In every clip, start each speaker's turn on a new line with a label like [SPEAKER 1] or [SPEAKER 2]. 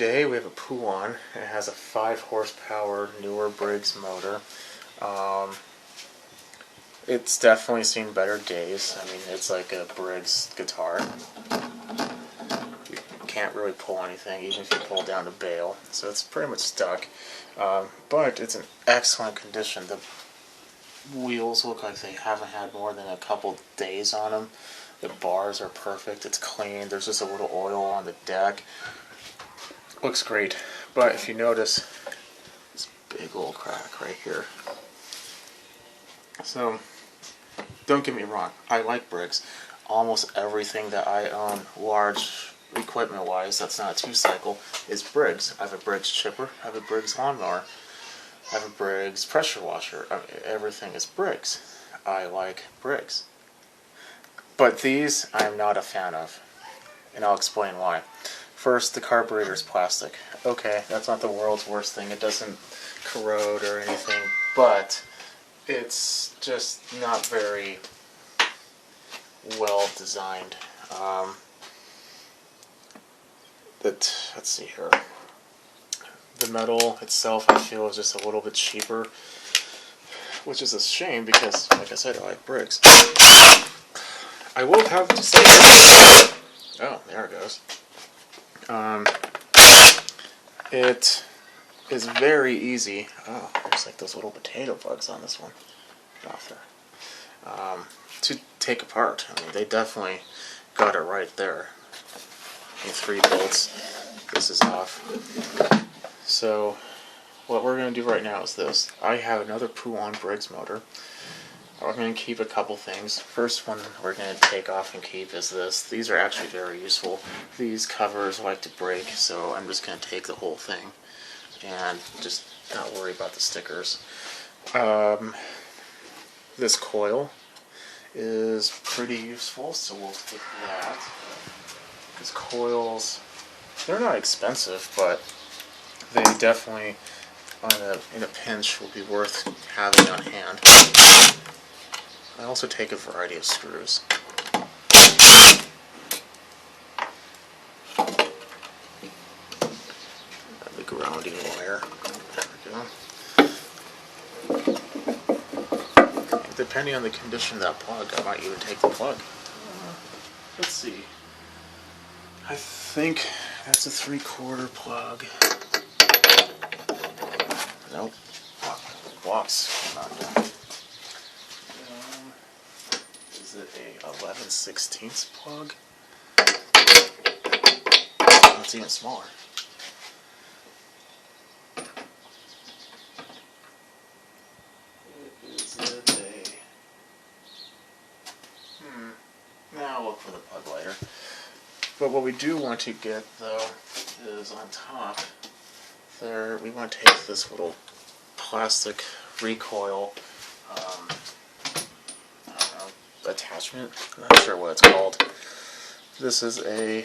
[SPEAKER 1] today we have a Puan. It has a 5 horsepower newer Briggs motor. It's definitely seen better days. I mean, it's like a Briggs guitar. You can't really pull anything, even if you pull down the bail. So it's pretty much stuck. But it's in excellent condition. The wheels look like they haven't had more than a couple days on them. The bars are perfect. It's clean. There's just a little oil on the deck. Looks great. But if you notice, this big old crack right here. So, don't get me wrong, I like Briggs. Almost everything that I own, large equipment-wise, that's not a 2-cycle, is Briggs. I have a Briggs chipper, I have a Briggs lawnmower, I have a Briggs pressure washer. I mean, everything is Briggs. I like Briggs. But these, I'm not a fan of. And I'll explain why. First, the carburetor is plastic. Okay, that's not the world's worst thing. It doesn't corrode or anything, but it's just not very well designed. Let's see here. The metal itself, I feel, is just a little bit cheaper, which is a shame because, like I said, I like Briggs. I will have to say, oh, there it goes. It is very easy. Oh, there's like those little potato bugs on this one. Get off there. To take apart. I mean, they definitely got it right there. In 3 bolts. This is off. So, what we're going to do right now is this. I have another Puan Briggs motor. We're going to keep a couple things. First one we're going to take off and keep is this. These are actually very useful. These covers like to break, so I'm just going to take the whole thing and just not worry about the stickers. This coil is pretty useful, so we'll take that. Because coils, they're not expensive, but they definitely, in a pinch, will be worth having on hand. I also take a variety of screws. The grounding wire. There we go. Depending on the condition of that plug, I might even take the plug. Let's see. I think that's a 3/4 plug. Nope. Box came out down. Is it a 11/16 plug? Oh, it's even smaller. Is it a... Now I'll look for the plug later. But what we do want to get, though, is on top there, we want to take this little plastic recoil attachment. I'm not sure what it's called. This is a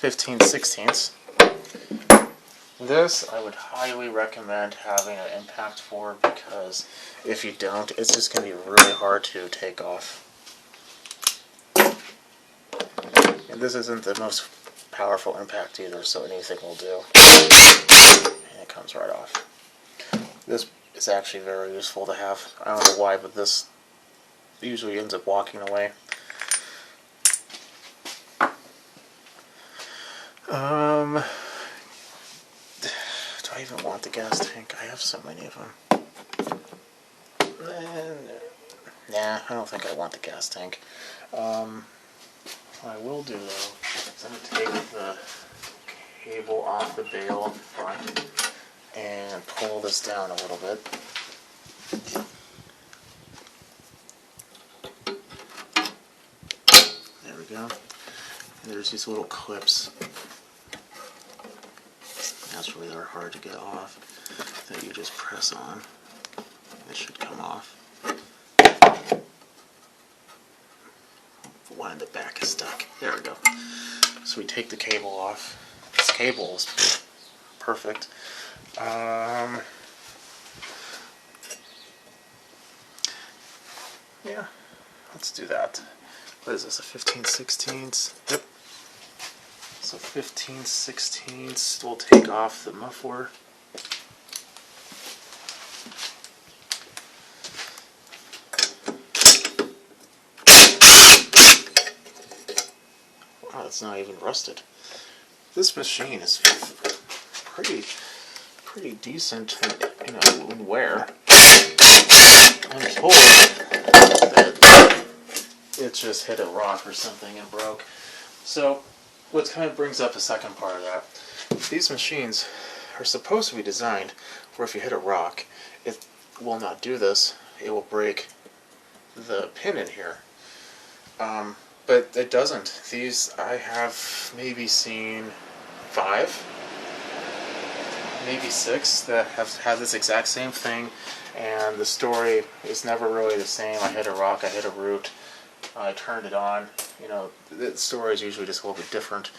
[SPEAKER 1] 15/16. This I would highly recommend having an impact for, because if you don't, it's just going to be really hard to take off. And this isn't the most powerful impact either, so anything will do. And it comes right off. This is actually very useful to have. I don't know why, but this usually ends up walking away. Do I even want the gas tank? I have so many of them. Nah, I don't think I want the gas tank. What I will do, though, is I'm going to take the cable off the bail up front and pull this down a little bit. There we go. And there's these little clips. Naturally, they're hard to get off. That you just press on. It should come off. One in the back is stuck. There we go. So we take the cable off. This cable is perfect. Yeah, let's do that. What is this, a 15/16? Yep. So So 15/16 we'll take off the muffler. Wow, it's not even rusted. This machine is pretty decent, in wear. I'm told that it just hit a rock or something and broke. So, what kind of brings up the second part of that. These machines are supposed to be designed where if you hit a rock, it will not do this. It will break the pin in here. But it doesn't. These, I have maybe seen 5, maybe 6 that have had this exact same thing, and the story is never really the same. I hit a rock, I hit a root, I turned it on. The story is usually just a little bit different,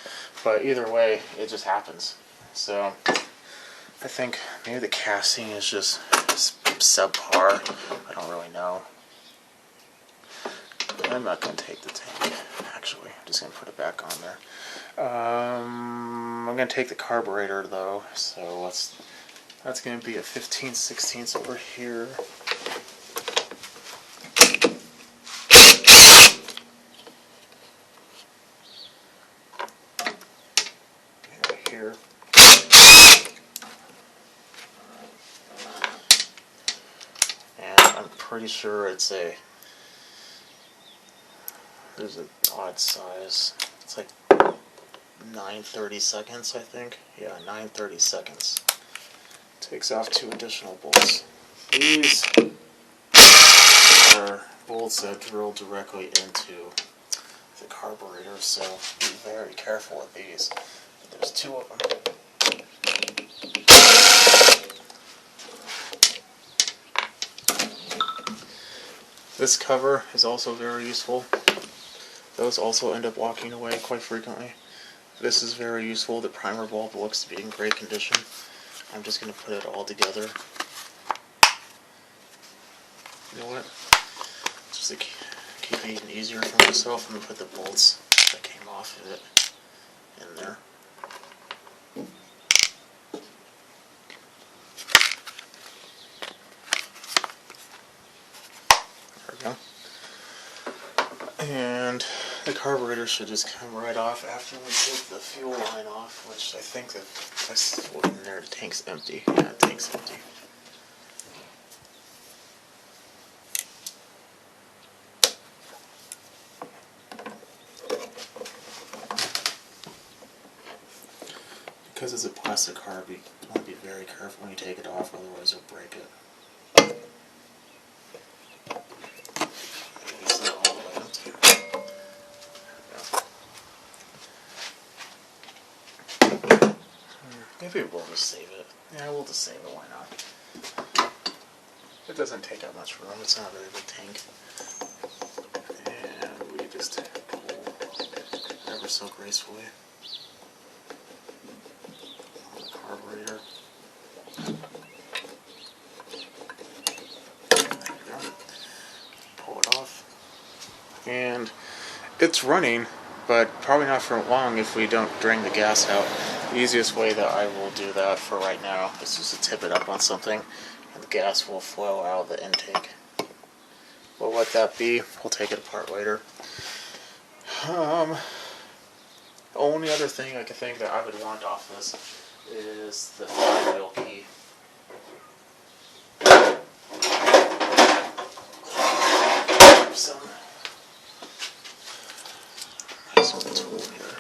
[SPEAKER 1] but either way, it just happens. So I think maybe the casting is just subpar. I don't really know. I'm not going to take the tank, actually. I'm just going to put it back on there. I'm going to take the carburetor, though, so that's going to be a 15/16 over here. Right here. And I'm pretty sure it's there's an odd size. It's like 9/32, I think. Yeah, 9/32. Takes off 2 additional bolts. These are bolts that drill directly into the carburetor, so be very careful with these. There's 2 of them. This cover is also very useful. Those also end up walking away quite frequently. This is very useful. The primer bulb looks to be in great condition. I'm just going to put it all together. You know what? Just to keep it even easier for myself, I'm going to put the bolts that came off of it in there. There we go. And the carburetor should just come right off after we take the fuel line off, which I think that's in there. The tank's empty. Yeah, the tank's empty. Because it's a plastic carb, you want to be very careful when you take it off, otherwise you'll break it. It's not all the way empty. Maybe we'll just save it. Yeah, we'll just save it, why not? It doesn't take up much room, it's not a very big tank. And we just pull ever so gracefully on the carburetor. There we go. Pull it off. And it's running, but probably not for long if we don't drain the gas out. The easiest way that I will do that for right now is just to tip it up on something, and the gas will flow out of the intake. We'll let that be. We'll take it apart later. The only other thing I can think that I would want off this is the flywheel key. Some tool here.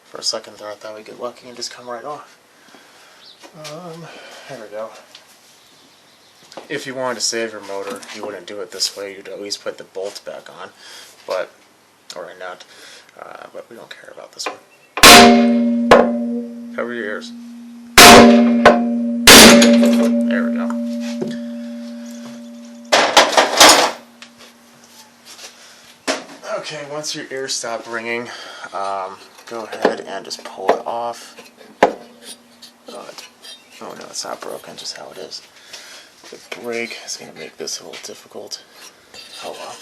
[SPEAKER 1] For a second there I thought we'd get lucky and just come right off. There we go. If you wanted to save your motor, you wouldn't do it this way. You'd at least put the bolts back on, or a nut. But we don't care about this one. Cover your ears. There we go. Okay, once your ears stop ringing, go ahead and just pull it off. Oh no, it's not broken, just how it is. The brake is going to make this a little difficult. Oh well.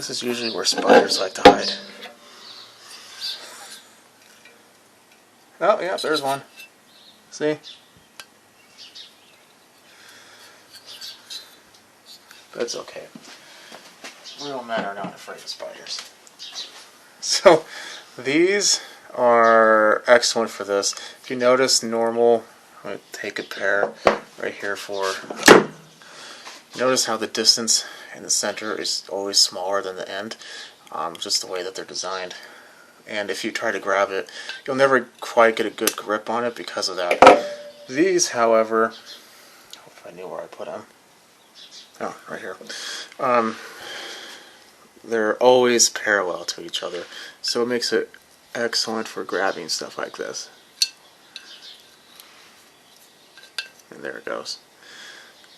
[SPEAKER 1] This is usually where spiders like to hide. Oh, yeah, there's one. See? But it's okay. Real men are not afraid of spiders. So, these are excellent for this. If you notice normal, I'm going to take a pair right here for... Notice how the distance in the center is always smaller than the end. Just the way that they're designed. And if you try to grab it, you'll never quite get a good grip on it because of that. These, however, if I knew where I put them. Oh, right here. They're always parallel to each other, so it makes it excellent for grabbing stuff like this. And there it goes.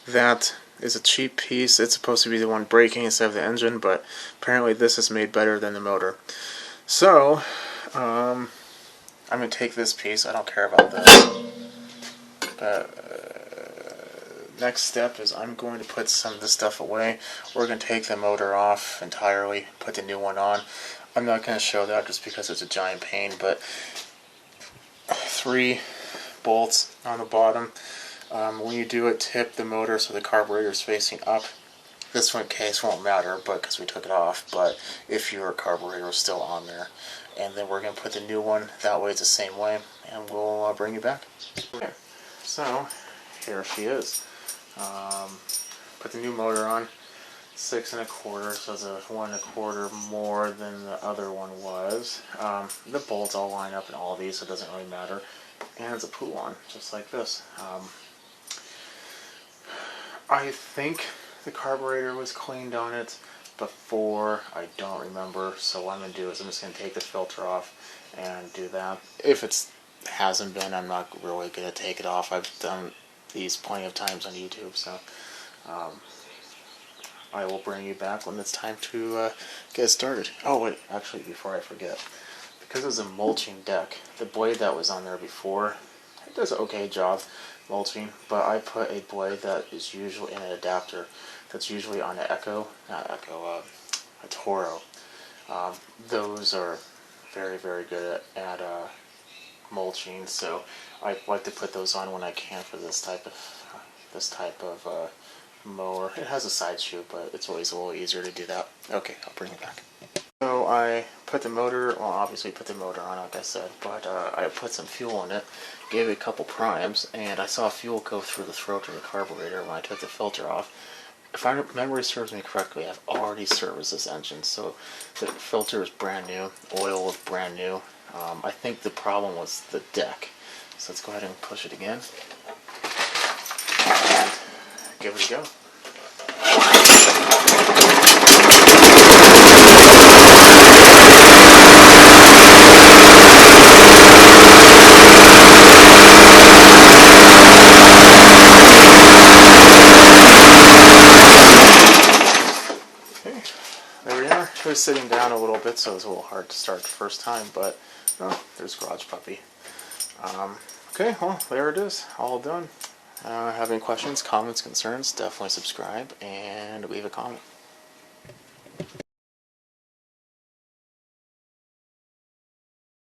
[SPEAKER 1] That is a cheap piece. It's supposed to be the one braking instead of the engine, but apparently this is made better than the motor. So, I'm going to take this piece. I don't care about this. Next step is I'm going to put some of this stuff away. We're going to take the motor off entirely, put the new one on. I'm not going to show that just because it's a giant pain, but 3 bolts on the bottom. When you do it, tip the motor so the carburetor is facing up. This one case won't matter, but because we took it off, but if your carburetor is still on there. And then we're going to put the new one, that way it's the same way, and we'll bring you back. Okay, so here she is. Put the new motor on, 6 1/4, so it's a 1 1/4 more than the other one was. The bolts all line up in all these, so it doesn't really matter. And it's a pull-on, just like this. I think the carburetor was cleaned on it before. I don't remember, so what I'm going to do is I'm just going to take the filter off and do that. If it hasn't been, I'm not really going to take it off. I've done these plenty of times on YouTube, so I will bring you back when it's time to get started. Oh wait, actually before I forget, because it was a mulching deck, the blade that was on there before, it does an okay job mulching, but I put a blade that is usually in an adapter that's usually on an a Toro. Those are very, very good at mulching, so I like to put those on when I can for this type of mower. It has a side shoe, but it's always a little easier to do that. Okay, I'll bring it back. So I put the motor, well obviously put the motor on like I said, but I put some fuel in it, gave it a couple primes, and I saw fuel go through the throat of the carburetor when I took the filter off. If my memory serves me correctly, I've already serviced this engine, so the filter is brand new, oil is brand new. I think the problem was the deck. So let's go ahead and push it again. And give it a go. There we are. It was sitting down a little bit, so it was a little hard to start the first time, but oh, there's Garage Puppy. Okay, well, there it is. All done. Have any questions, comments, concerns, definitely subscribe and leave a comment.